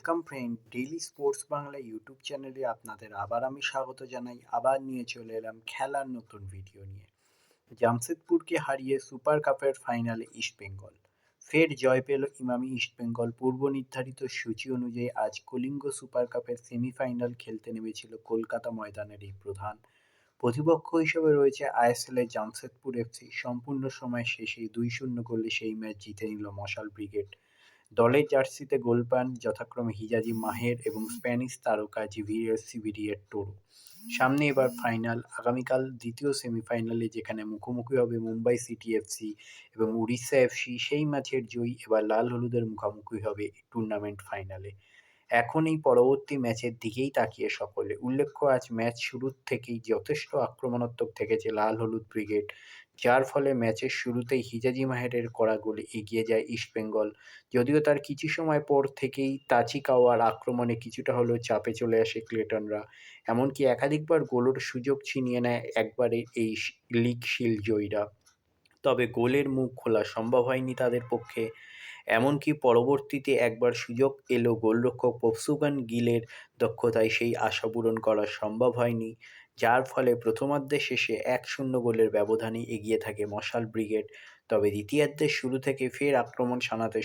Welcome friend, daily sports Bangla YouTube চ্যানেলে আপনাদের আবার আমি স্বাগত জানাই। আবার নিয়ে চলে এলাম খেলার নতুন ভিডিও নিয়ে। জামশেদপুরকে হারিয়ে সুপার কাপের ফাইনালে ইস্টবেঙ্গল। ফের জয় পেল ইমামি ইস্টবেঙ্গল। পূর্ব নির্ধারিত সূচি অনুযায়ী আজ কলিঙ্গ সুপার কাপের সেমিফাইনাল খেলতে নেমেছিল কলকাতা ময়দানের এই প্রধান প্রতিপক্ষ হিসেবে রয়েছে আইএসএল এর জামশেদপুর এফসি। সম্পূর্ণ সময় শেষে 2-0 গোলে সেই ম্যাচ জিতে নিল মশাল ব্রিগেড। দলের জার্সিতে গোল পান যথাক্রমে হিজাজি মাহের এবং স্প্যানিশ তারকা জিভিয়ের সিভিরিয়ের টোরো। সামনে এবার ফাইনাল। আগামীকাল দ্বিতীয় সেমিফাইনালে যেখানে মুখোমুখি হবে মুম্বাই সিটি এফসি এবং উড়িষ্যা এফসি, সেই ম্যাচের জয়ী এবার লাল হলুদের মুখোমুখি হবে টুর্নামেন্ট ফাইনালে। এখন এই পরবর্তী ম্যাচের দিকেই তাকিয়ে সকলে। উল্লেখ্য, আজ ম্যাচ শুরুর থেকেই যথেষ্ট আক্রমণাত্মক থেকেছে লাল হলুদ ব্রিগেড, যার ফলে ম্যাচের শুরুতেই হিজাজি মাহেরের করা গোলে এগিয়ে যায় ইস্টবেঙ্গল। যদিও তার কিছু সময় পর থেকেই তাচিকাওয়ার আক্রমণে কিছুটা হলেও চাপে চলে আসে ক্লেটনরা। এমনকি একাধিকবার গোলের সুযোগ ছিনিয়ে নেয় একবারে এই লিগ শিল্ড জয়ীরা। তবে গোলের মুখ খোলা সম্ভব হয়নি তাদের পক্ষে। এমনকি পরবর্তীতে একবার সুযোগ এলো গোলরক্ষক পপসুগান গিলের দক্ষতায়, সেই আশা পূরণ করা সম্ভব হয়নি, যার ফলে প্রথমার্ধের শেষে 1-0 গোলের ব্যবধানে এগিয়ে থাকে মশাল ব্রিগেড। তবে দ্বিতীয়ার্ধের শুরু থেকে ফের আক্রমণ শানাতে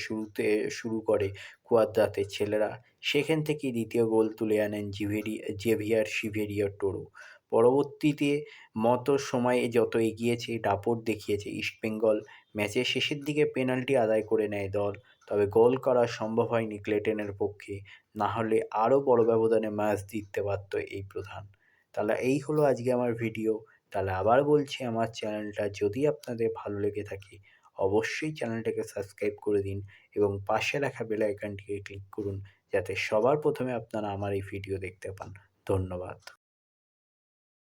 শুরু করে কুয়াদ্রাতের ছেলেরা। সেখান থেকেই দ্বিতীয় গোল তুলে আনেন জেভিয়ার সিভেরিয়ার টোরো। পরবর্তীতে মতো সময়ে যত এগিয়েছে দাপট দেখিয়েছে ইস্টবেঙ্গল। ম্যাচের শেষের দিকে পেনাল্টি আদায় করে নেয় দল, তবে গোল করা সম্ভব হয়নি ক্লেটনের পক্ষে। না হলে আরও বড় ব্যবধানে ম্যাচ জিততে পারত এই প্রধান। তাহলে এই হলো আজকে আমার ভিডিও। তাহলে আবার বলছি, আমার চ্যানেলটা যদি আপনাদের ভালো লেগে থাকে অবশ্যই চ্যানেলটাকে সাবস্ক্রাইব করে দিন এবং পাশে রাখা বেল আইকনটিকে ক্লিক করুন, যাতে সবার প্রথমে আপনারা আমার এই ভিডিও দেখতে পান। ধন্যবাদ।